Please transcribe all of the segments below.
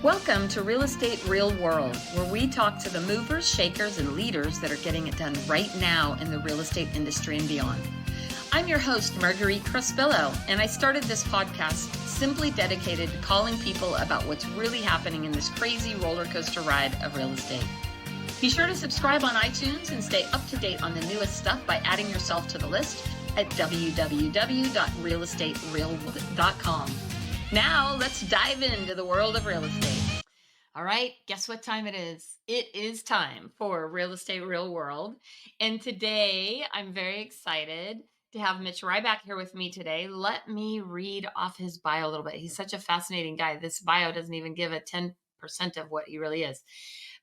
Welcome to Real Estate Real World, where we talk to the movers, shakers, and leaders that are getting it done right now in the real estate industry and beyond. I'm your host, Marguerite Crespillo, and I started this podcast simply dedicated to calling people about what's really happening in this crazy roller coaster ride of real estate. Be sure to subscribe on iTunes and stay up to date on the newest stuff by adding yourself to the list at www.realestaterealworld.com. Now, let's dive into the world of real estate. All right, guess what time it is? It is time for Real Estate Real World. And today, I'm very excited to have Mitch Ribak here with me today. Let me read off his bio a little bit. He's such a fascinating guy. This bio doesn't even give a 10% of what he really is.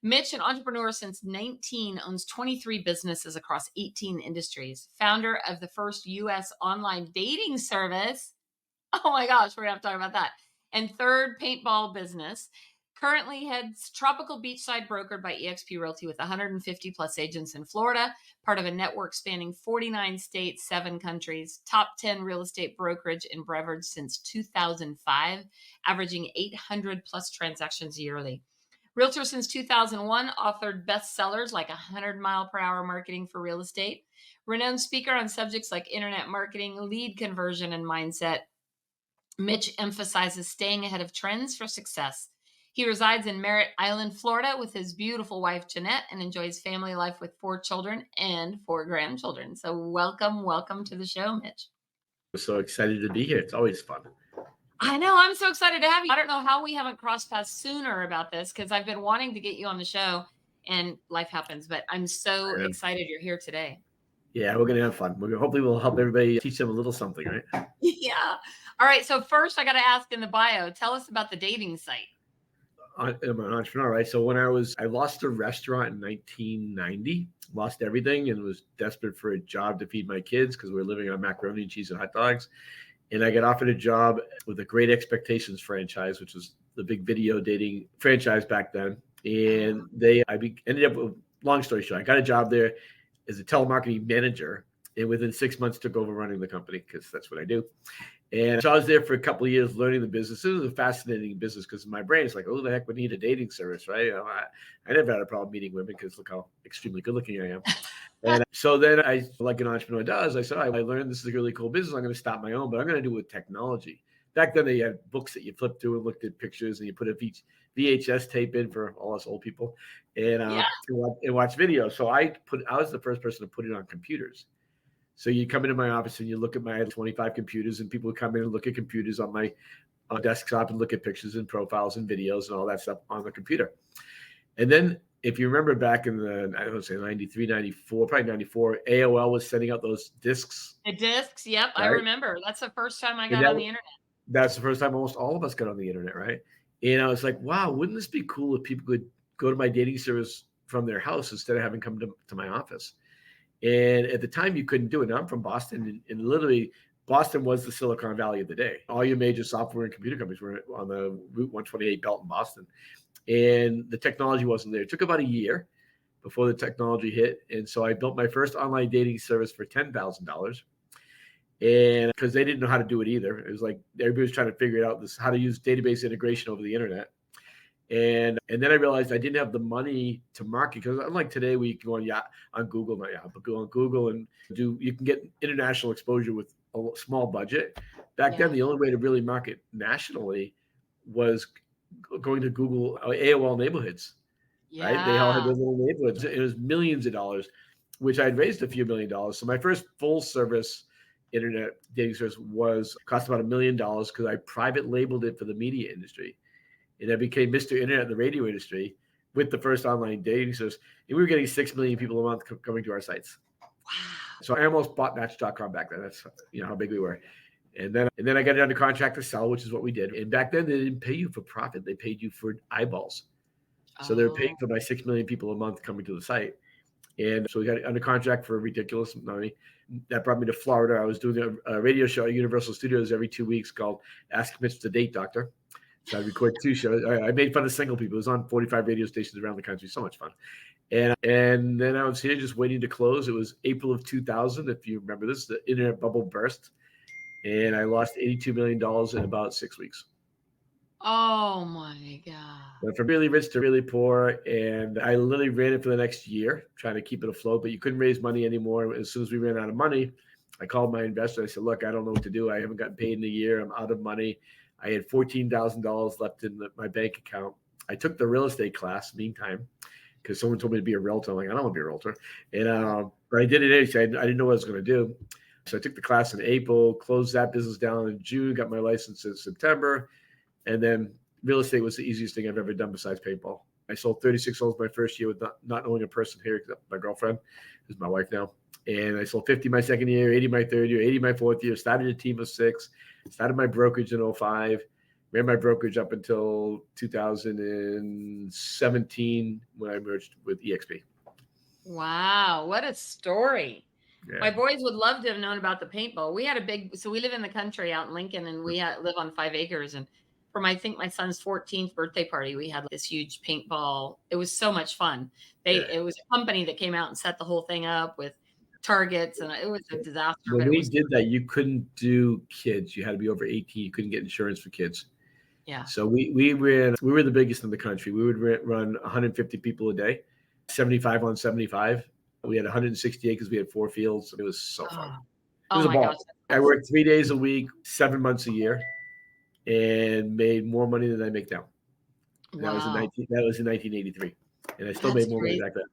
Mitch, an entrepreneur since 19, owns 23 businesses across 18 industries, founder of the first U.S. online dating service. Oh my gosh, we're going to have to talk about that. And third, paintball business. Currently heads Tropical Beachside Brokered by eXp Realty with 150 plus agents in Florida, part of a network spanning 49 states, 7 countries, top 10 real estate brokerage in Brevard since 2005, averaging 800 plus transactions yearly. Realtor since 2001, authored bestsellers like 100-mile-per-hour marketing for real estate. Renowned speaker on subjects like internet marketing, lead conversion, and mindset. Mitch emphasizes staying ahead of trends for success. He resides in Merritt Island, Florida with his beautiful wife, Jeanette, and enjoys family life with 4 children and 4 grandchildren. So welcome to the show, Mitch. I'm so excited to be here. It's always fun. I know. I'm so excited to have you. I don't know how we haven't crossed paths sooner about this because I've been wanting to get you on the show and life happens, but I'm so excited you're here today. Yeah, we're going to have fun. Hopefully we'll help everybody, teach them a little something, right? Yeah. All right. So first I got to ask in the bio, tell us about the dating site. I'm an entrepreneur, right? So when I lost a restaurant in 1990, lost everything and was desperate for a job to feed my kids because we were living on macaroni and cheese and hot dogs. And I got offered a job with a Great Expectations franchise, which was the big video dating franchise back then. And ended up with, long story short, I got a job there as a telemarketing manager, and within 6 months took over running the company because that's what I do. And so I was there for a couple of years learning the business. It was a fascinating business because in my brain, it's like, oh, the heck would need a dating service, right? I never had a problem meeting women because look how extremely good looking I am. And so then I, like an entrepreneur does, I said, I learned this is a really cool business. I'm going to start my own, but I'm going to do it with technology. Back then they had books that you flipped through and looked at pictures and you put a VHS tape in for all us old people and watch videos. So I was the first person to put it on computers. So you come into my office and you look at my 25 computers and people would come in and look at computers on my desktop and look at pictures and profiles and videos and all that stuff on the computer. And then if you remember back in the, I don't say 93, 94, probably 94, AOL was sending out those discs. The discs, yep, right? I remember. That's the first time I got on the internet. That's the first time almost all of us got on the internet, right? And I was like, wow, wouldn't this be cool if people could go to my dating service from their house instead of having come to my office? And at the time, you couldn't do it. Now I'm from Boston, and literally Boston was the Silicon Valley of the day. All your major software and computer companies were on the Route 128 belt in Boston. And the technology wasn't there. It took about a year before the technology hit. And so I built my first online dating service for $10,000. And because they didn't know how to do it either. It was like everybody was trying to figure out how to use database integration over the internet. And then I realized I didn't have the money to market because unlike today, we can go on Google, but go on Google and you can get international exposure with a small budget. Back then, the only way to really market nationally was going to Google AOL neighborhoods. Yeah. Right? They all had their little neighborhoods. It was millions of dollars, which I'd raised a few $1 million. So my first full service internet dating service cost about $1 million because I private labeled it for the media industry. And I became Mr. Internet in the radio industry with the first online dating service. And we were getting 6 million people a month coming to our sites. Wow. So I almost bought Match.com back then. That's how big we were. And then I got it under contract to sell, which is what we did. And back then they didn't pay you for profit. They paid you for eyeballs. So they were paying for my 6 million people a month coming to the site. And so we got it under contract for ridiculous money. That brought me to Florida. I was doing a radio show at Universal Studios every 2 weeks called Ask Mitch the Date Doctor. So I recorded 2 shows. I made fun of single people. It was on 45 radio stations around the country. So much fun. And then I was here just waiting to close. It was April of 2000. If you remember this, the internet bubble burst. And I lost $82 million in about 6 weeks. Oh my God. Went from really rich to really poor. And I literally ran it for the next year, trying to keep it afloat, but you couldn't raise money anymore. As soon as we ran out of money, I called my investor. I said, look, I don't know what to do. I haven't gotten paid in a year. I'm out of money. I had $14,000 left in my bank account. I took the real estate class meantime because someone told me to be a realtor. I'm like, I don't want to be a realtor. And but I did it anyway. I didn't know what I was going to do. So I took the class in April, closed that business down in June, got my license in September. And then real estate was the easiest thing I've ever done besides paintball. I sold 36 homes my first year with not knowing a person here except my girlfriend, who's my wife now. And I sold 50 my second year, 80 my third year, 80 my fourth year, started a team of 6, started my brokerage in 05, ran my brokerage up until 2017 when I merged with EXP. Wow, what a story. Yeah. My boys would love to have known about the paintball. We had so we live in the country out in Lincoln, and we live on 5 acres. And for I think my son's 14th birthday party, we had this huge paintball. It was so much fun. It was a company that came out and set the whole thing up with targets, and it was a disaster. When but we did that, you couldn't do kids. You had to be over 18. You couldn't get insurance for kids. Yeah. So we were the biggest in the country. We would run 150 people a day, 75 on 75. We had 160 acres. We had 4 fields. It was so fun. It was a ball. Gosh, I worked 3 days a week, 7 months a year, and made more money than I make now. Wow. That was in 1983, and I still made more money back then.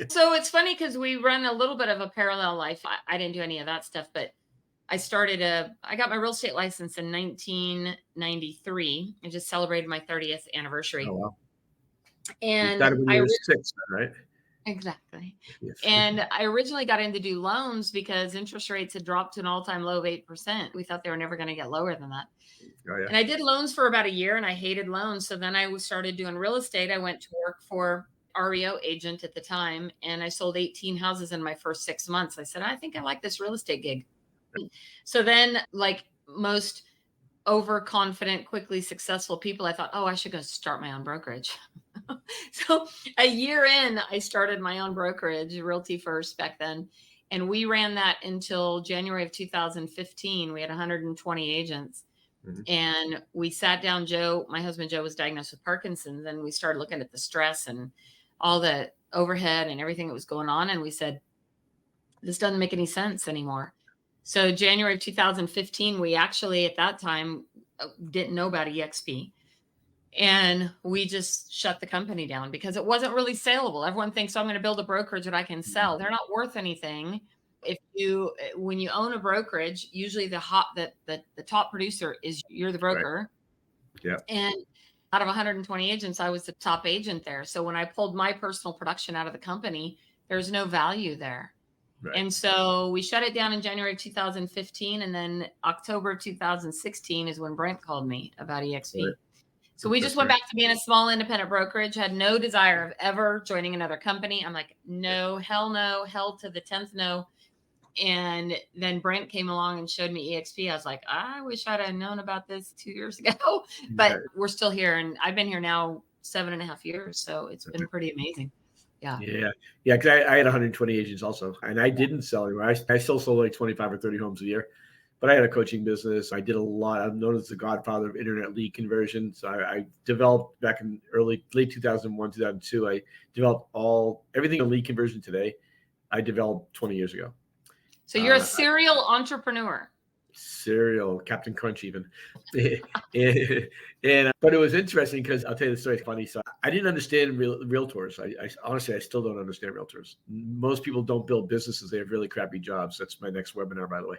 So it's funny because we run a little bit of a parallel life. I didn't do any of that stuff, but I got my real estate license in 1993. I just celebrated my 30th anniversary. Oh, wow. And you when you were 6, right? Exactly. Yes. And I originally got in to do loans because interest rates had dropped to an all-time low of 8%. We thought they were never going to get lower than that. Oh, yeah. And I did loans for about a year, and I hated loans. So then I started doing real estate. I went to work for REO agent at the time, and I sold 18 houses in my first 6 months. I said, I think I like this real estate gig. So then, like most overconfident, quickly successful people, I thought, I should go start my own brokerage. So a year in, I started my own brokerage, Realty first back then. And we ran that until January of 2015. We had 120 agents. Mm-hmm. And we sat down, my husband Joe was diagnosed with Parkinson's, and we started looking at the stress and all the overhead and everything that was going on. And we said, this doesn't make any sense anymore. So January of 2015, we actually at that time didn't know about EXP. And we just shut the company down because it wasn't really saleable. Everyone thinks, I'm going to build a brokerage that I can sell. They're not worth anything. When you own a brokerage, usually the top producer is you're the broker. Right. Yeah. And out of 120 agents, I was the top agent there. So when I pulled my personal production out of the company, there's no value there. Right. And so we shut it down in January 2015. And then October 2016 is when Brent called me about EXP. Right. So we just went back to being a small independent brokerage, had no desire of ever joining another company. I'm like, no, hell to the 10th no. And then Brent came along and showed me EXP. I was like, I wish I'd have known about this 2 years ago, but we're still here. And I've been here now 7.5 years. So it's been pretty amazing. Yeah. Yeah. Cause I had 120 agents also, and I didn't sell anywhere. I still sold like 25 or 30 homes a year. But I had a coaching business. I did a lot. I'm known as the godfather of internet lead conversion. So I developed back in late 2001, 2002. I developed everything in lead conversion today. I developed 20 years ago. So you're a serial entrepreneur. Serial Captain Crunch even. But it was interesting because I'll tell you the story. It's funny. So I didn't understand realtors. I honestly, I still don't understand realtors. Most people don't build businesses. They have really crappy jobs. That's my next webinar, by the way.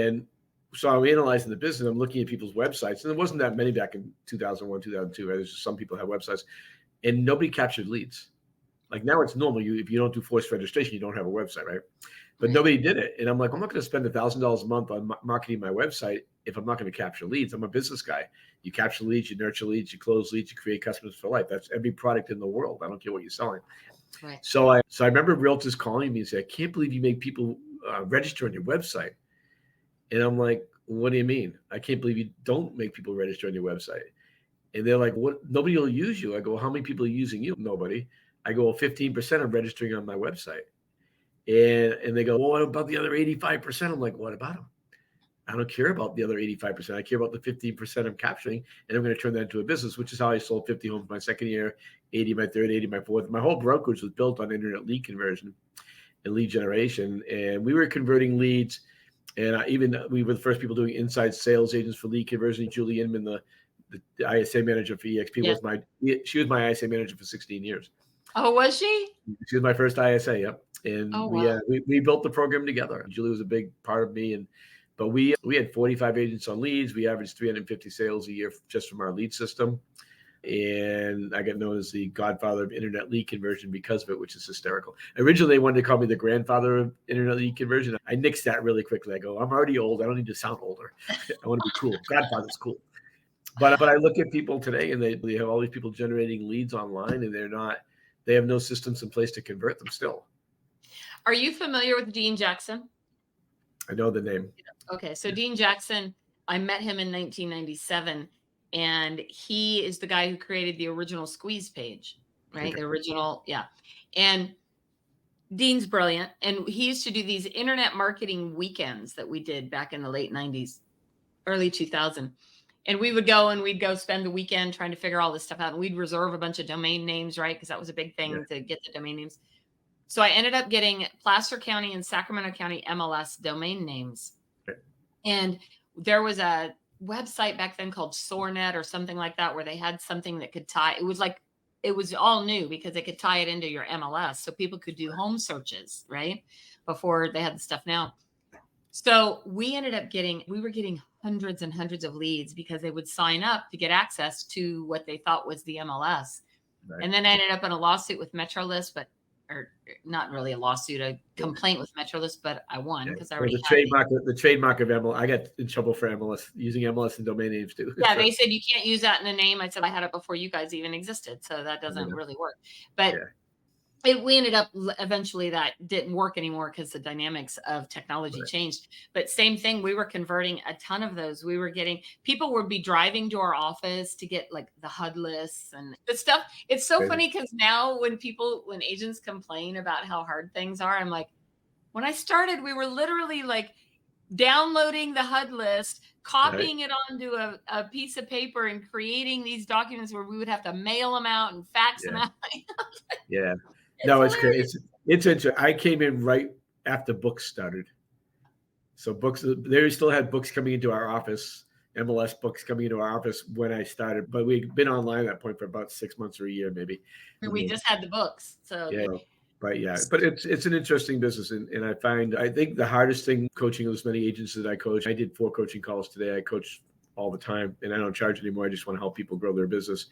And so I'm analyzing the business. I'm looking at people's websites. And there wasn't that many back in 2001, 2002. Right? There's just some people have websites. And nobody captured leads. Like now it's normal. If you don't do forced registration, you don't have a website, right? But nobody did it. And I'm like, I'm not going to spend $1,000 a month on marketing my website if I'm not going to capture leads. I'm a business guy. You capture leads, you nurture leads, you close leads, you create customers for life. That's every product in the world. I don't care what you're selling. Right. So I remember realtors calling me and saying, I can't believe you make people register on your website. And I'm like, what do you mean? I can't believe you don't make people register on your website. And they're like, what? Nobody will use you. I go, how many people are using you? Nobody. I go, well, 15% are registering on my website. And they go, well, what about the other 85%? I'm like, what about them? I don't care about the other 85%. I care about the 15% I'm capturing, and I'm going to turn that into a business, which is how I sold 50 homes my second year, 80 my third, 80 my fourth. My whole brokerage was built on internet lead conversion and lead generation. And we were converting leads. And we were the first people doing inside sales agents for lead conversion. Julie Inman, the ISA manager for EXP, she was my ISA manager for 16 years. Oh, was she? She was my first ISA, yep. And we built the program together. Julie was a big part of me. But we had 45 agents on leads. We averaged 350 sales a year just from our lead system. And I got known as the godfather of internet lead conversion because of it, which is hysterical. Originally, they wanted to call me the grandfather of internet lead conversion. I nixed that really quickly. I go, I'm already old. I don't need to sound older. I want to be cool. Godfather's cool. But I look at people today, and they have all these people generating leads online, and they have no systems in place to convert them still. Are you familiar with Dean Jackson? I know the name. Okay, so Dean Jackson, I met him in 1997. And he is the guy who created the original squeeze page, right? Okay. The original, yeah. And Dean's brilliant. And he used to do these internet marketing weekends that we did back in the late 90s, early 2000. And we would go spend the weekend trying to figure all this stuff out. And we'd reserve a bunch of domain names, right? Because that was a big thing to get the domain names. So I ended up getting Placer County and Sacramento County MLS domain names. Okay. And there was a website back then called SoarNet or something like that, where they had something that could tie. It was all new because they could tie it into your MLS, so people could do home searches, right? Before they had the stuff now. So we were getting hundreds and hundreds of leads because they would sign up to get access to what they thought was the MLS. Right. And then I ended up in a lawsuit with MetroList, or not really a lawsuit, a complaint with MetroList, but I won because I already the trademark of MLS. I got in trouble for MLS, using MLS and domain names too. Yeah, they said you can't use that in a name. I said I had it before you guys even existed, so that doesn't really work. But we ended up eventually that didn't work anymore because the dynamics of technology changed. But same thing, we were converting a ton of those. People would be driving to our office to get like the HUD lists and the stuff. It's so funny because now when agents complain about how hard things are, I'm like, when I started, we were literally like downloading the HUD list, copying it onto a piece of paper and creating these documents where we would have to mail them out and fax them out. Yeah. No, it's great. It's interesting. I came in right after books started. So they still had books coming into our office, MLS books coming into our office when I started, but we'd been online at that point for about 6 months or a year, maybe. We just had the books. So but it's an interesting business. And I think the hardest thing coaching as many agents that I coach, I did 4 coaching calls today. I coach all the time and I don't charge anymore. I just want to help people grow their business.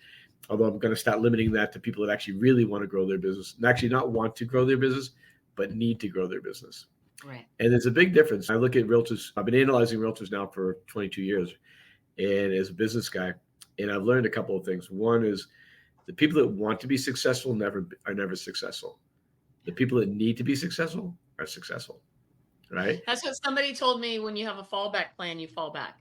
Although I'm going to start limiting that to people that actually really want to grow their business and actually not want to grow their business, but need to grow their business. Right. And there's a big difference. I look at realtors. I've been analyzing realtors now for 22 years and as a business guy, and I've learned a couple of things. One is the people that want to be successful are never successful. The people that need to be successful are successful, right? That's what somebody told me. When you have a fallback plan, you fall back.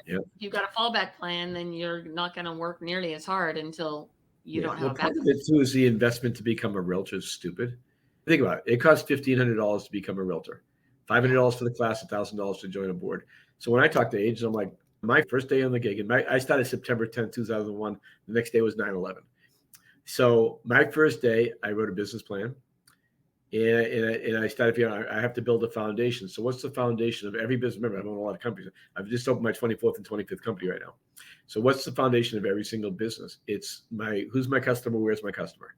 If you've got a fallback plan, then you're not going to work nearly as hard until you don't have a backup. Part of it too is the investment to become a realtor is stupid. Think about it. It costs $1,500 to become a realtor, $500 for the class, $1,000 to join a board. So when I talk to agents, I'm like, my first day on the gig, and I started September 10th, 2001. The next day was 9/11. So my first day, I wrote a business plan. And I started figuring I have to build a foundation. So what's the foundation of every business? Remember, I own a lot of companies. I've just opened my 24th and 25th company right now. So what's the foundation of every single business? It's who's my customer? Where's my customer?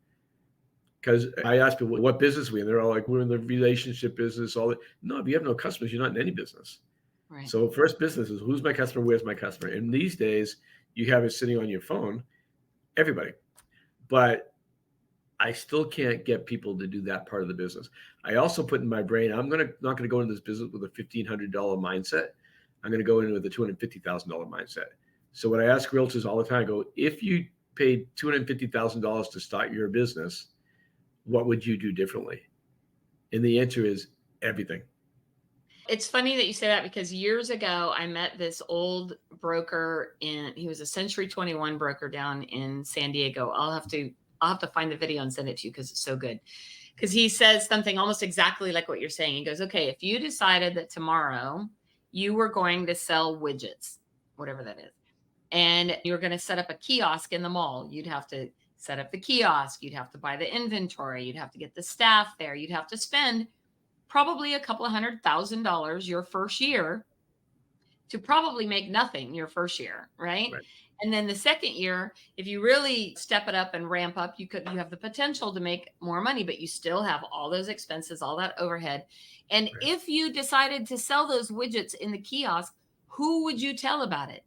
Because I ask people, what business are we in? They're all like, we're in the relationship business. No, if you have no customers, you're not in any business. Right. So first business is who's my customer? Where's my customer? And these days you have it sitting on your phone, everybody. But I still can't get people to do that part of the business. I also put in my brain, I'm not going to go into this business with a $1,500 mindset. I'm going to go in with a $250,000 mindset. So what I ask realtors all the time, I go, if you paid $250,000 to start your business, what would you do differently? And the answer is everything. It's funny that you say that because years ago, I met this old broker he was a Century 21 broker down in San Diego. I'll have to find the video and send it to you because it's so good. Because he says something almost exactly like what you're saying. He goes, okay, if you decided that tomorrow you were going to sell widgets, whatever that is. And you're going to set up a kiosk in the mall. You'd have to set up the kiosk. You'd have to buy the inventory. You'd have to get the staff there. You'd have to spend probably a couple of $100,000 your first year to probably make nothing your first year, right? Right. And then the second year, if you really step it up and ramp up, you have the potential to make more money, but you still have all those expenses, all that overhead. And Right. if you decided to sell those widgets in the kiosk, who would you tell about it?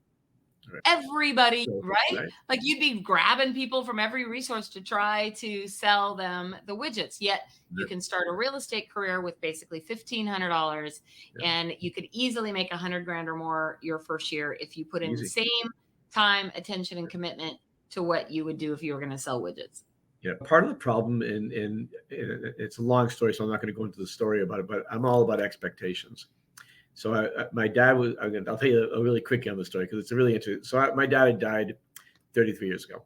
Right. Everybody, So, right? right. Like you'd be grabbing people from every resource to try to sell them the widgets. Yet you Right. can start a real estate career with basically $1,500, Yeah. and you could easily make 100 grand or more your first year if you put in the Easy. same time, attention, and commitment to what you would do if you were going to sell widgets. Yeah, part of the problem, and it's a long story, so I'm not going to go into the story about it, but I'm all about expectations. So my dad was, I'll tell you a really quick on the story because it's a really interesting. So my dad had died 33 years ago.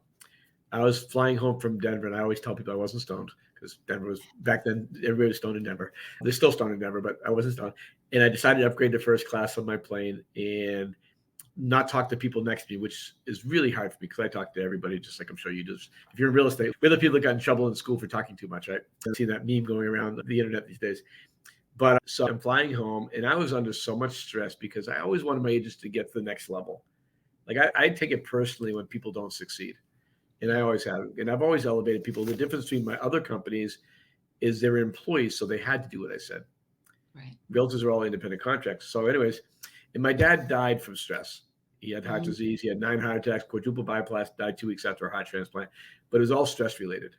I was flying home from Denver, and I always tell people I wasn't stoned because Denver was, back then, everybody was stoned in Denver. They're still stoned in Denver, but I wasn't stoned. And I decided to upgrade to first class on my plane and not talk to people next to me, which is really hard for me because I talk to everybody, just like I'm sure you do. If you're in real estate, we're the people that got in trouble in school for talking too much, right? I've seen that meme going around the internet these days. But so I'm flying home, and I was under so much stress because I always wanted my agents to get to the next level. Like I take it personally when people don't succeed, and I always have. And I've always elevated people. The difference between my other companies is they're employees, so they had to do what I said. Right. Realtors are all independent contracts. So anyways, and my dad died from stress. He had heart disease. He had 9 heart attacks, quadruple bypass, died 2 weeks after a heart transplant. But it was all stress related.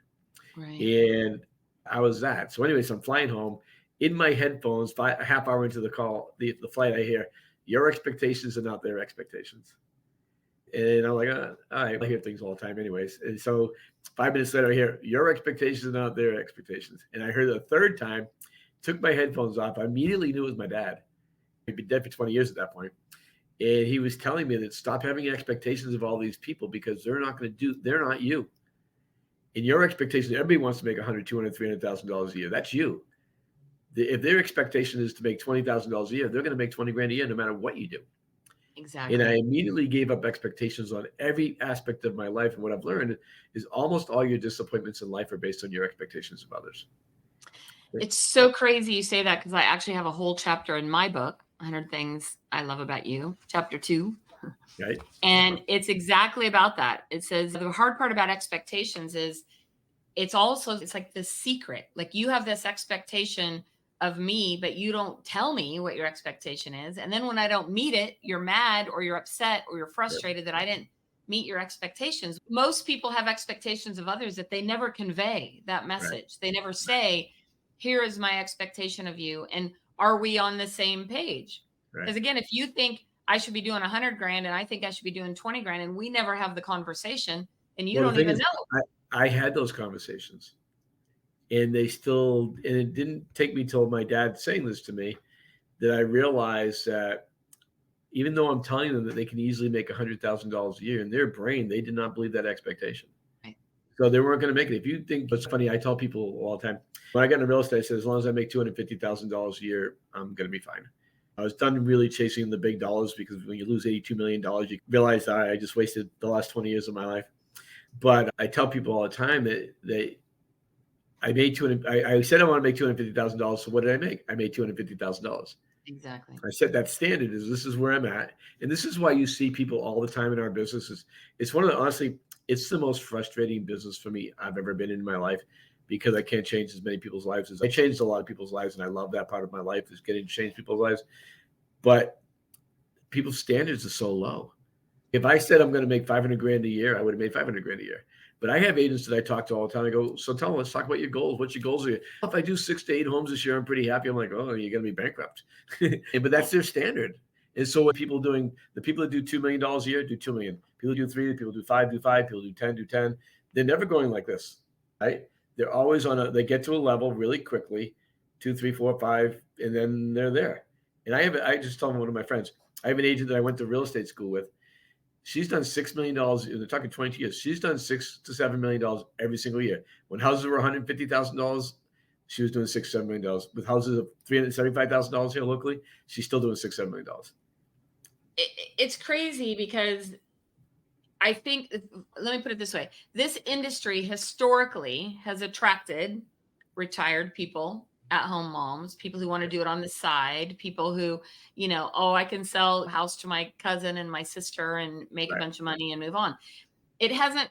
Right. And I was that. So anyways, I'm flying home. In my headphones, a half hour into the call, the flight, I hear, your expectations are not their expectations. And I'm like, all right, I hear things all the time anyways. And so 5 minutes later, I hear, your expectations are not their expectations. And I heard it a third time, took my headphones off. I immediately knew it was my dad. He'd been dead for 20 years at that point. And he was telling me that stop having expectations of all these people because they're not you. And your expectations, everybody wants to make $100,000, $200,000, $300,000 a year. That's you. If their expectation is to make $20,000 a year, they're going to make 20 grand a year no matter what you do. Exactly. And I immediately gave up expectations on every aspect of my life. And what I've learned is almost all your disappointments in life are based on your expectations of others. It's so crazy you say that because I actually have a whole chapter in my book, 100 Things I Love About You, chapter 2. Right. And it's exactly about that. It says the hard part about expectations is it's like this secret. Like you have this expectation of me, but you don't tell me what your expectation is. And then when I don't meet it, you're mad or you're upset or you're frustrated that I didn't meet your expectations. Most people have expectations of others that they never convey that message. Right. They never say, here is my expectation of you. And are we on the same page? Because Right. again, if you think I should be doing 100 grand and I think I should be doing 20 grand and we never have the conversation and you Well, the don't thing even is, know. I had those conversations, and it didn't take me till my dad saying this to me that I realized that even though I'm telling them that they can easily make $100,000 a year, in their brain, they did not believe that expectation. Right. So they weren't going to make it. If you think it's funny, I tell people all the time, when I got into real estate, I said, as long as I make $250,000 a year, I'm going to be fine. I was done really chasing the big dollars because when you lose $82 million, you realize that I just wasted the last 20 years of my life. But I tell people all the time that I made I said I want to make $250,000. So what did I make? I made $250,000. Exactly. I said that standard this is where I'm at. And this is why you see people all the time in our businesses. Honestly, it's the most frustrating business for me I've ever been in my life because I can't change as many people's lives as I changed a lot of people's lives. And I love that part of my life is getting to change people's lives. But people's standards are so low. If I said I'm going to make 500 grand a year, I would have made 500 grand a year. But I have agents that I talk to all the time. I go, so tell them, let's talk about your goals. What's your goals? If I do 6 to 8 homes this year, I'm pretty happy. I'm like, oh, you're going to be bankrupt. But that's their standard. And so what the people that do $2 million a year do 2 million. People do 3, people do 5, do 5, people do 10, do 10. They're never going like this, right? They're always they get to a level really quickly, 2, 3, 4, 5, and then they're there. And I just told one of my friends, I have an agent that I went to real estate school with. She's done $6 million. They're talking 22 years. She's done $6 to $7 million every single year. When houses were $150,000, She was doing $6-7 million with houses of $375,000 here locally. She's still doing $6-7 million. It's crazy because I think, let me put it this way. This industry historically has attracted retired people, at-home moms, people who want to do it on the side, people who, oh, I can sell a house to my cousin and my sister and make a bunch of money and move on. It hasn't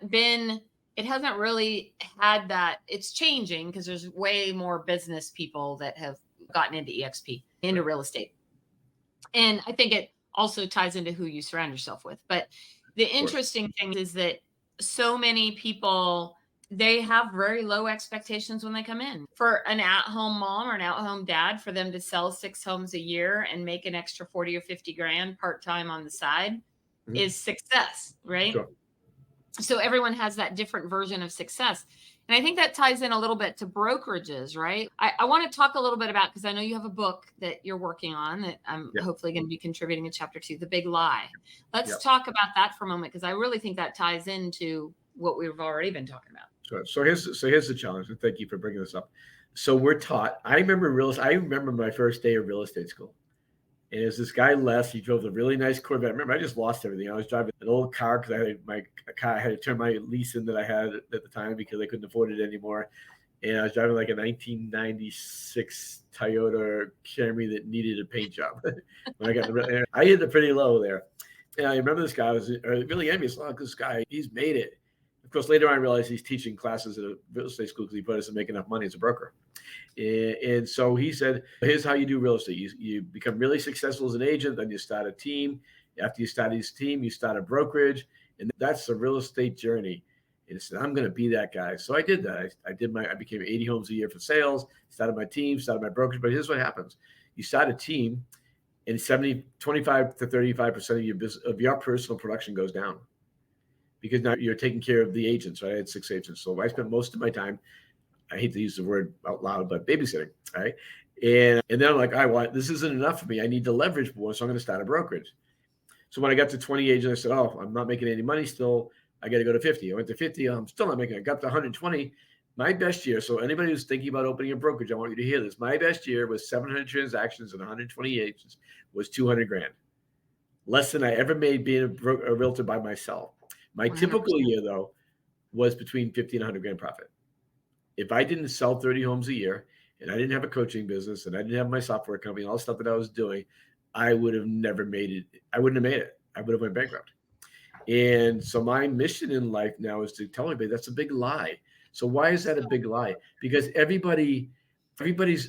really had that. It's changing because there's way more business people that have gotten into EXP, into real estate. And I think it also ties into who you surround yourself with. But the interesting thing is that so many people, they have very low expectations when they come in. For an at-home mom or an at-home dad, for them to sell 6 homes a year and make an extra 40 or 50 grand part-time on the side is success, right? Sure. So everyone has that different version of success. And I think that ties in a little bit to brokerages, right? I want to talk a little bit about, because I know you have a book that you're working on that I'm hopefully going to be contributing a chapter to, The Big Lie. Let's talk about that for a moment, because I really think that ties into what we've already been talking about. Sure. So here's the challenge, and thank you for bringing this up. So we're taught. I remember my first day of real estate school. And there's this guy, Les, he drove a really nice Corvette. I remember I just lost everything. I was driving an old car because I had to turn my lease in that I had at the time because I couldn't afford it anymore. And I was driving like a 1996 Toyota Camry that needed a paint job. When I hit it pretty low there. And I remember this guy, I was really envious. Look, this guy, he's made it. Of course, later on I realized he's teaching classes at a real estate school because he probably doesn't make enough money as a broker. And so he said, here's how you do real estate. You become really successful as an agent, then you start a team. After you start this team, you start a brokerage. And that's the real estate journey. And I said, I'm going to be that guy. So I did that. I became 80 homes a year for sales, started my team, started my brokerage. But here's what happens. You start a team and 25 to 35% of your personal production goes down. Because now you're taking care of the agents, right? I had 6 agents. So I spent most of my time, I hate to use the word out loud, but babysitting, right? And then I'm like, this isn't enough for me. I need to leverage more, so I'm going to start a brokerage. So when I got to 20 agents, I said, I'm not making any money still. I got to go to 50. I went to 50. I'm still not making it. I got to 120. My best year, so anybody who's thinking about opening a brokerage, I want you to hear this. My best year was 700 transactions and 120 agents was 200 grand. Less than I ever made being a realtor by myself. My 100%. Typical year, though, was between 50 and 100 grand profit. If I didn't sell 30 homes a year and I didn't have a coaching business and I didn't have my software company and all the stuff that I was doing, I would have never made it. I wouldn't have made it. I would have went bankrupt. And so my mission in life now is to tell everybody that's a big lie. So why is that a big lie? Because everybody's,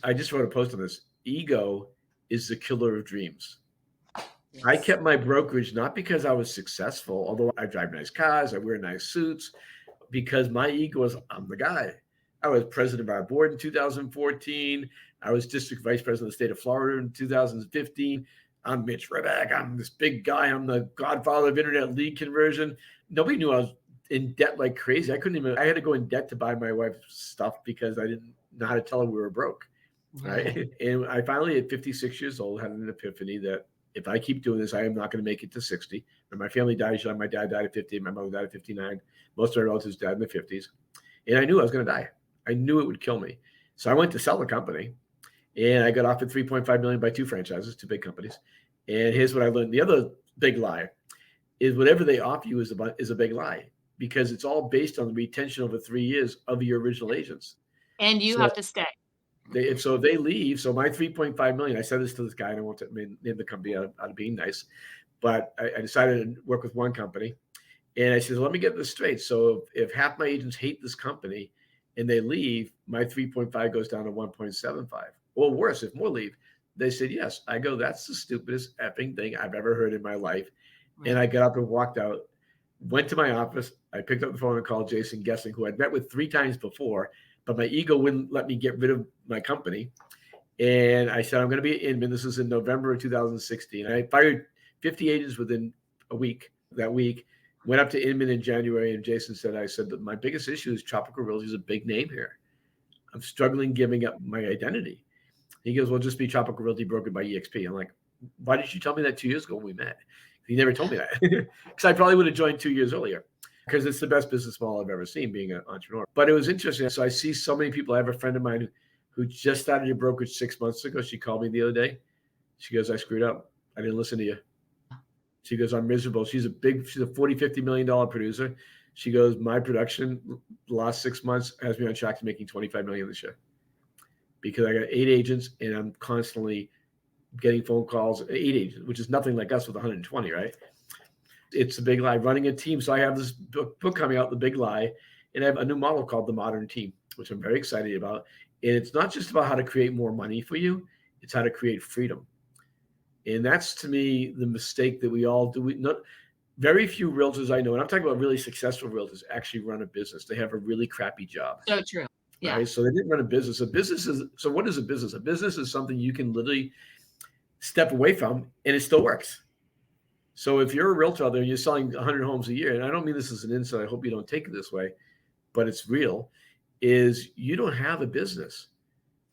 I just wrote a post on this. Ego is the killer of dreams. Yes. I kept my brokerage not because I was successful, although I drive nice cars, I wear nice suits, because my ego was, I'm the guy. I was president of our board in 2014. I was district vice president of the state of Florida in 2015. I'm Mitch Ribak. I'm this big guy. I'm the godfather of internet lead conversion. Nobody knew I was in debt like crazy. I had to go in debt to buy my wife's stuff because I didn't know how to tell her we were broke. Right. And I finally, at 56 years old, had an epiphany that if I keep doing this, I am not going to make it to 60. When my family died young, my dad died at 50, my mother died at 59. Most of my relatives died in the 50s. And I knew I was going to die. I knew it would kill me. So I went to sell the company and I got offered $3.5 million by 2 franchises, 2 big companies. And here's what I learned. The other big lie is whatever they offer you is a big lie, because it's all based on the retention over 3 years of your original agents. And you have to stay. So if they leave, so my $3.5 million, I said this to this guy, and I won't name the company out of being nice, but I decided to work with one company. And I said, let me get this straight. So if half my agents hate this company and they leave, my 3.5 goes down to 1.75. Or worse, if more leave. They said, yes. I go, that's the stupidest effing thing I've ever heard in my life. Right. And I got up and walked out, went to my office. I picked up the phone and called Jason Gessing, who I'd met with 3 times before, but my ego wouldn't let me get rid of my company. And I said, I'm going to be at Inman. This is in November of 2016. I fired 50 agents within a week. That week, went up to Inman in January, and Jason said, I said that my biggest issue is Tropical Realty is a big name here. I'm struggling giving up my identity. He goes, well, just be Tropical Realty Brokered by EXP. I'm like, why did you tell me that 2 years ago when we met? He never told me that, because I probably would have joined 2 years earlier, because it's the best business model I've ever seen, being an entrepreneur. But it was interesting. So I see so many people. I have a friend of mine who just started a brokerage 6 months ago. She called me the other day. She goes, I screwed up. I didn't listen to you. She goes, I'm miserable. She's a $40-50 million producer. She goes, my production the last 6 months has me on track to making 25 million this year because I got 8 agents and I'm constantly getting phone calls, 8 agents, which is nothing like us with 120, right? It's a big lie, running a team. So I have this book coming out, The Big Lie, and I have a new model called The Modern Team, which I'm very excited about. And it's not just about how to create more money for you. It's how to create freedom. And that's, to me, the mistake that we all do. Very few realtors I know, and I'm talking about really successful realtors, actually run a business. They have a really crappy job. So true. Yeah. Right? So they didn't run a business. So what is a business? A business is something you can literally step away from and it still works. So if you're a realtor out there and you're selling 100 homes a year, and I don't mean this as an insult, I hope you don't take it this way, but it's real, is you don't have a business.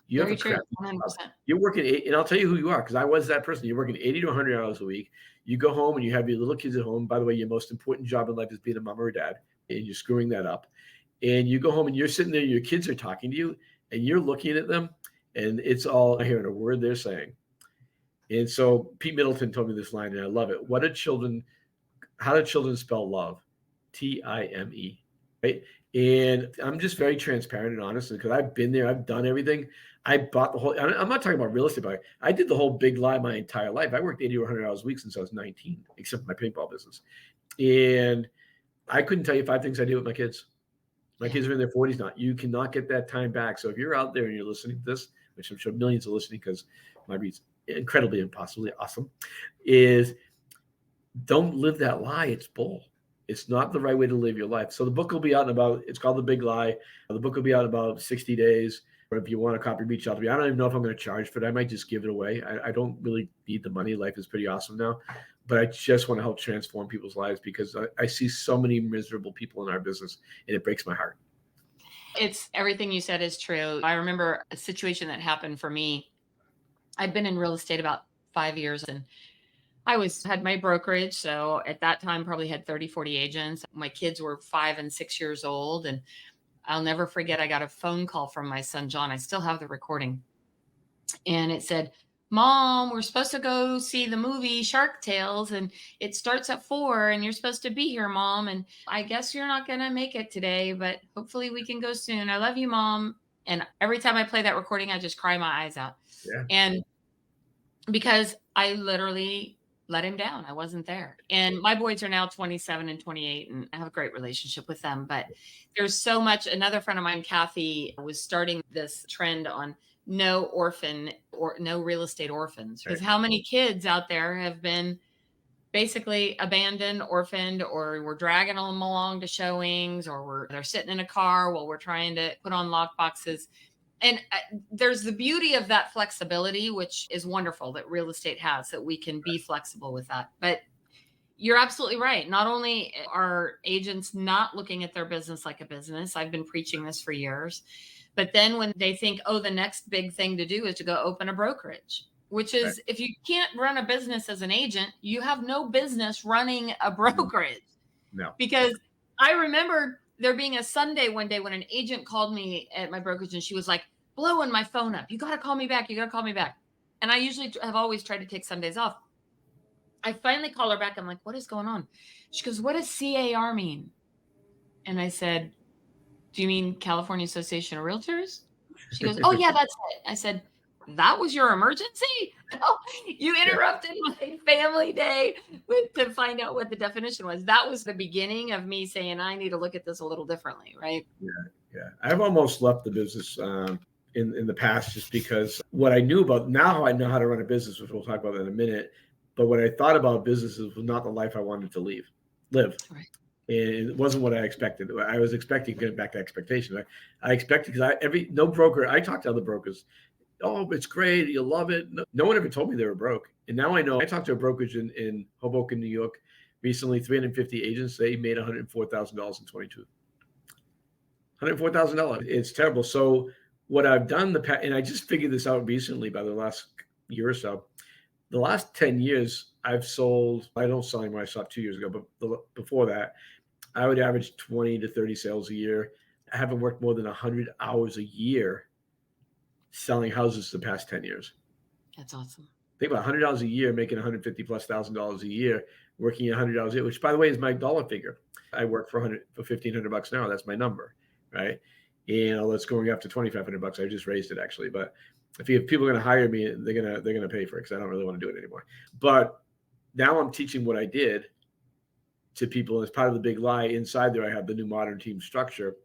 You Very have a true. crap 100%. You're working, and I'll tell you who you are, because I was that person. You're working 80 to 100 hours a week. You go home and you have your little kids at home. By the way, your most important job in life is being a mom or a dad, and you're screwing that up. And you go home and you're sitting there, your kids are talking to you, and you're looking at them, and it's all hearing a word they're saying. And so Pete Middleton told me this line, and I love it. How do children spell love? Time, right? And I'm just very transparent and honest because I've been there. I've done everything. I bought the whole, I'm not talking about real estate, but I did the whole big lie my entire life. I worked 80 or 100 hours a week since I was 19, except for my paintball business. And I couldn't tell you 5 things I did with my kids. My kids are in their 40s now. You cannot get that time back. So if you're out there and you're listening to this, which I'm sure millions are listening because Marguerite's incredibly impossibly awesome, is don't live that lie. It's bull. It's not the right way to live your life. So the book will be out it's called The Big Lie. The book will be out in about 60 days. Or if you want a copy, reach out to me. I don't even know if I'm going to charge for it. I might just give it away. I don't really need the money. Life is pretty awesome now. But I just want to help transform people's lives because I see so many miserable people in our business and it breaks my heart. It's everything you said is true. I remember a situation that happened for me. I'd been in real estate about 5 years and I had my brokerage. So at that time, probably had 30, 40 agents. My kids were 5 and 6 years old. And I'll never forget, I got a phone call from my son, John. I still have the recording. And it said, Mom, we're supposed to go see the movie Shark Tales and it starts at 4 and you're supposed to be here, Mom. And I guess you're not going to make it today, but hopefully we can go soon. I love you, Mom. And every time I play that recording, I just cry my eyes out. Yeah. And because I literally let him down. I wasn't there. And my boys are now 27 and 28 and I have a great relationship with them. But there's so much. Another friend of mine, Kathy, was starting this trend on no orphan or no real estate orphans. Because how many kids out there have been basically abandoned, orphaned, or we're dragging them along to showings, or they're sitting in a car while we're trying to put on lock boxes. And there's the beauty of that flexibility, which is wonderful that real estate has, that we can be flexible with that. But you're absolutely right. Not only are agents not looking at their business like a business, I've been preaching this for years, but then when they think, oh, the next big thing to do is to go open a brokerage, which is if you can't run a business as an agent, you have no business running a brokerage. No. Because I remember there being a Sunday one day when an agent called me at my brokerage and she was like blowing my phone up. You got to call me back. You got to call me back. And I usually have always tried to take Sundays off. I finally call her back. I'm like, what is going on? She goes, what does CAR mean? And I said, do you mean California Association of Realtors? She goes, oh yeah, that's it. I said, that was your emergency? Oh, you interrupted my family day to find out what the definition was. That was the beginning of me saying, I need to look at this a little differently, right? Yeah. I've almost left the business in the past just because what I knew about, now I know how to run a business, which we'll talk about in a minute. But what I thought about businesses was not the life I wanted to live. Right. And it wasn't what I expected. I was expecting, getting back to expectation. I expected, because no broker, I talked to other brokers. Oh, it's great. You'll love it. No one ever told me they were broke. And now I know. I talked to a brokerage in Hoboken, New York, recently, 350 agents. They made $104,000 in 22. $104,000. It's terrible. So what I've done and I just figured this out recently by the last year or so. The last 10 years, I've sold, I don't sell anymore. I stopped 2 years ago, but before that, I would average 20 to 30 sales a year. I haven't worked more than 100 hours a year selling houses the past 10 years. That's awesome. Think about $100 a year, making $150,000+ a year, working $100 a year, which, by the way, is my dollar figure. I work for $1,500 now. That's my number, right? And although it's going up to $2,500, I just raised it actually. But if people are going to hire me, they're gonna pay for it because I don't really want to do it anymore. But now I'm teaching what I did to people as part of the big lie. Inside there, I have the new modern team structure,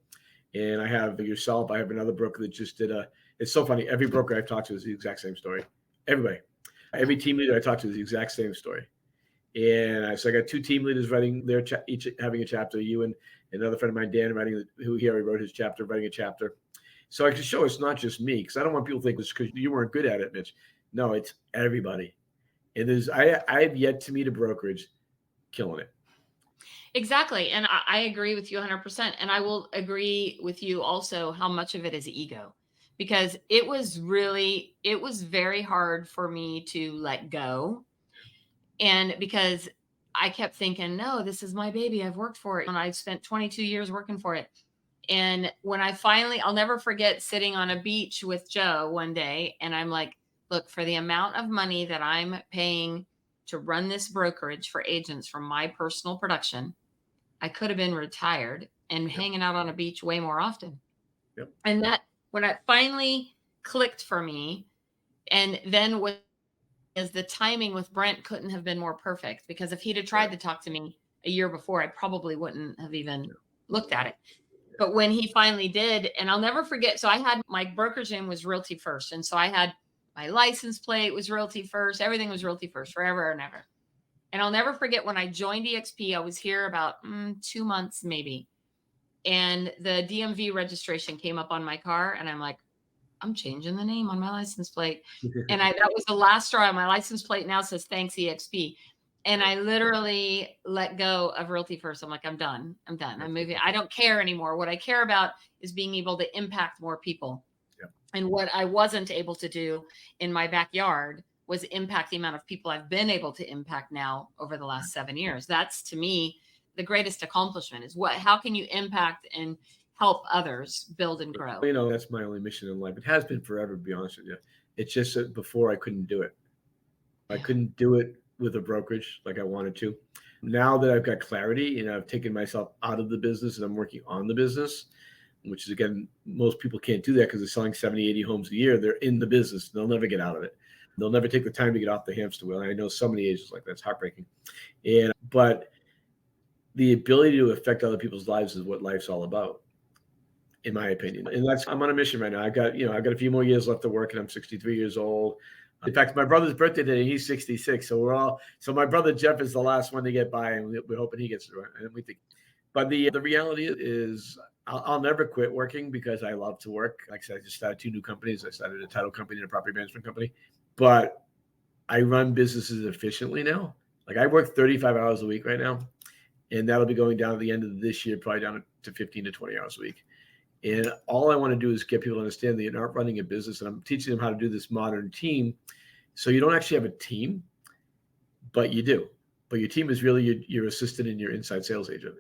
and I have yourself. I have another broker that just did it's so funny. Every broker I've talked to is the exact same story. Everybody, every team leader I talk to is the exact same story. And so I got 2 team leaders writing each having a chapter. You and another friend of mine, Dan, who he already wrote his chapter, writing a chapter. So I can show it's not just me, because I don't want people to think it's because you weren't good at it, Mitch. No, it's everybody. And I've yet to meet a brokerage killing it. Exactly. And I agree with you 100%. And I will agree with you also how much of it is ego, because it was very hard for me to let go. And because I kept thinking, no, this is my baby. I've worked for it. And I spent 22 years working for it. And when I'll never forget sitting on a beach with Joe one day. And I'm like, look, for the amount of money that I'm paying to run this brokerage for agents from my personal production, I could have been retired and hanging out on a beach way more often. Yep. And that, when it finally clicked for me, and then as the timing with Brent couldn't have been more perfect, because if he'd have tried to talk to me a year before, I probably wouldn't have even looked at it. But when he finally did, and I'll never forget, so I had my brokerage name was Realty First. And so I had my license plate was Realty First. Everything was Realty First forever and ever. And I'll never forget when I joined EXP, I was here about 2 months maybe. And the DMV registration came up on my car, and I'm like, I'm changing the name on my license plate. And that was the last straw. My license plate now says thanks EXP. And I literally let go of Realty First. I'm like, I'm done. I'm moving. I don't care anymore. What I care about is being able to impact more people. Yep. And what I wasn't able to do in my backyard was impact the amount of people I've been able to impact now over the last 7 years. That's, to me, the greatest accomplishment is how can you impact and help others build and grow? That's my only mission in life. It has been forever, to be honest with you. It's just that before I couldn't do it. I couldn't do it with a brokerage like I wanted to. Now that I've got clarity, I've taken myself out of the business and I'm working on the business, which is, again, most people can't do that because they're selling 70, 80 homes a year. They're in the business. They'll never get out of it. They'll never take the time to get off the hamster wheel. And I know so many agents like that. It's heartbreaking. But the ability to affect other people's lives is what life's all about, in my opinion. And I'm on a mission right now. I've got a few more years left to work, and I'm 63 years old. In fact, my brother's birthday today, he's 66. So my brother Jeff is the last one to get by, and we're hoping he gets through it. And we think, but the reality is I'll never quit working because I love to work. Like I said, I just started 2 new companies. I started a title company and a property management company, but I run businesses efficiently now. Like I work 35 hours a week right now, and that'll be going down at the end of this year, probably down to 15 to 20 hours a week. And all I want to do is get people to understand that you're not running a business, and I'm teaching them how to do this modern team. So you don't actually have a team, but you do. But your team is really your assistant and your inside sales agent.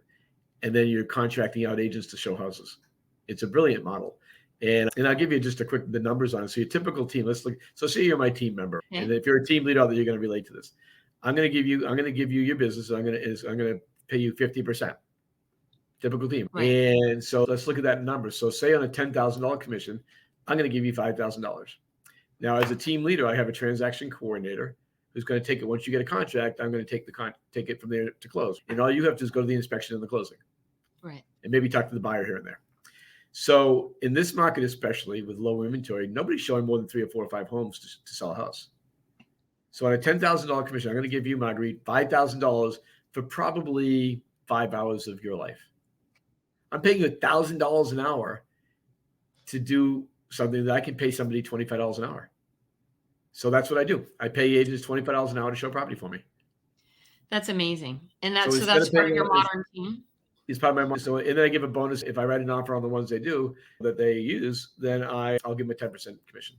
And then you're contracting out agents to show houses. It's a brilliant model. And I'll give you just the numbers on it. So your typical team, let's look. So say you're my team member. Yeah. And if you're a team leader, you're going to relate to this. I'm going to give you your business. I'm going to pay you 50%. Typical team. Right. And so let's look at that number. So say on a $10,000 commission, I'm going to give you $5,000. Now, as a team leader, I have a transaction coordinator who's going to take it. Once you get a contract, I'm going to take it from there to close. And all you have to do is go to the inspection and the closing. Right. And maybe talk to the buyer here and there. So in this market, especially with low inventory, nobody's showing more than 3 or 4 or 5 homes to sell a house. So on a $10,000 commission, I'm going to give you, Marguerite, $5,000 for probably 5 hours of your life. I'm paying you $1,000 an hour to do something that I can pay somebody $25 an hour. So that's what I do. I pay agents $25 an hour to show property for me. That's amazing. And that's part of your modern team. It's part of my modern. So, and then I give a bonus if I write an offer on the ones they do that they use. Then I'll give them a 10% commission.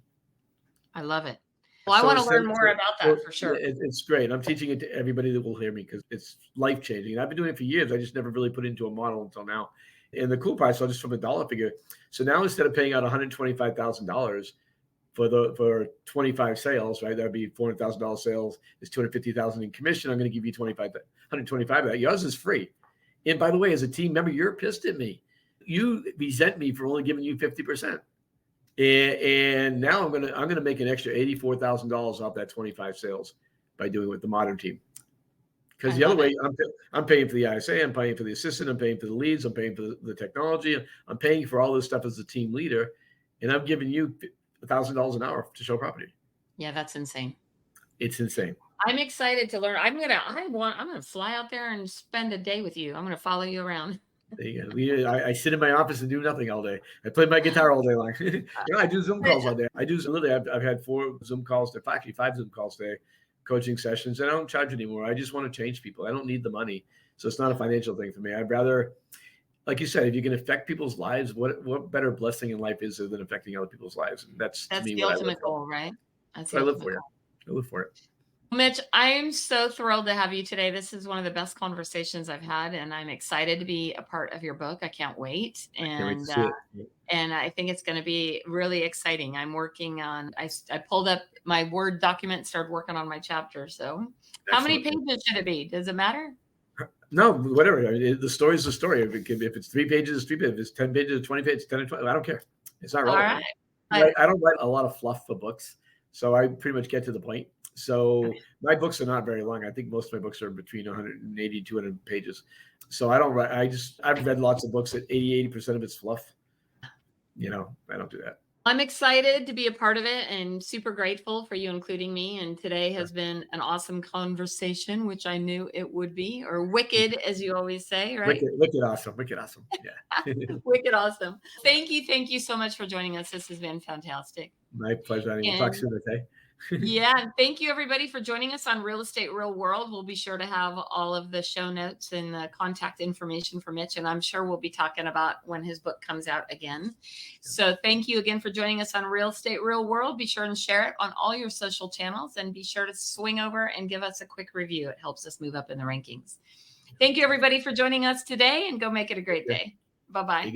I love it. Well, I want to learn more about that for sure. It's great. I'm teaching it to everybody that will hear me because it's life changing. And I've been doing it for years. I just never really put it into a model until now. And the cool part, so just from a dollar figure. So now instead of paying out $125,000 for 25 sales, right? That'd be $400,000 sales. Is $250,000 in commission. I'm going to give you 125 of that. Yours is free. And by the way, as a team member, you're pissed at me. You resent me for only giving you 50%. And now I'm gonna make an extra $84,000 off that 25 sales by doing it with the modern team. Because the other way, I'm paying for the ISA, I'm paying for the assistant, I'm paying for the leads, I'm paying for the technology, I'm paying for all this stuff as a team leader, and I'm giving you $1,000 an hour to show property. Yeah, that's insane. It's insane. I'm excited to learn. I'm gonna fly out there and spend a day with you. I'm gonna follow you around. There you go. I sit in my office and do nothing all day. I play my guitar all day long. I do Zoom calls all day. I've had 4 Zoom calls, actually 5 Zoom calls today, coaching sessions, and I don't charge anymore. I just want to change people. I don't need the money. So it's not a financial thing for me. I'd rather, like you said, if you can affect people's lives, what better blessing in life is there than affecting other people's lives? And that's to me the ultimate goal, right? That's what I live for. I live for it. Mitch, I am so thrilled to have you today. This is one of the best conversations I've had, and I'm excited to be a part of your book. I can't wait. And I think it's going to be really exciting. I'm working on, I pulled up my Word document, started working on my chapter. So how many pages should it be? Does it matter? No, whatever. The story is the story. If it's 3 pages, it's 3 pages. If it's 10 pages, 20 pages, 10 or 20. I don't care. It's not relevant. All right. I don't write a lot of fluff for books. So I pretty much get to the point. So my books are not very long. I think most of my books are between 180 and 200 pages. So I don't write. I've read lots of books that 80% of it's fluff. I don't do that. I'm excited to be a part of it and super grateful for you including me. And today has been an awesome conversation, which I knew it would be, or wicked, as you always say, right? Wicked awesome. Yeah. Wicked awesome. Thank you so much for joining us. This has been fantastic. My pleasure. We'll talk soon, okay? Yeah. Thank you, everybody, for joining us on Real Estate Real World. We'll be sure to have all of the show notes and the contact information for Mitch, and I'm sure we'll be talking about when his book comes out again. So thank you again for joining us on Real Estate Real World. Be sure and share it on all your social channels, and be sure to swing over and give us a quick review. It helps us move up in the rankings. Thank you, everybody, for joining us today, and go make it a great day. Bye-bye.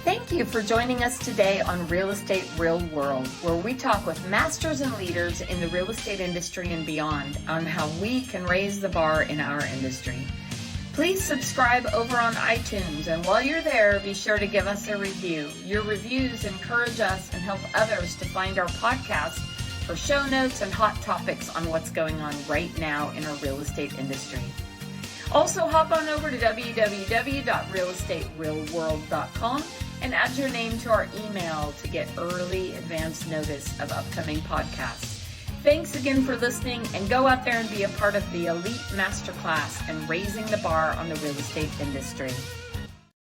Thank you for joining us today on Real Estate Real World, where we talk with masters and leaders in the real estate industry and beyond on how we can raise the bar in our industry. Please subscribe over on iTunes, and while you're there, be sure to give us a review. Your reviews encourage us and help others to find our podcast for show notes and hot topics on what's going on right now in our real estate industry. Also, hop on over to www.realestaterealworld.com and add your name to our email to get early advance notice of upcoming podcasts. Thanks again for listening, and go out there and be a part of the elite masterclass and raising the bar on the real estate industry.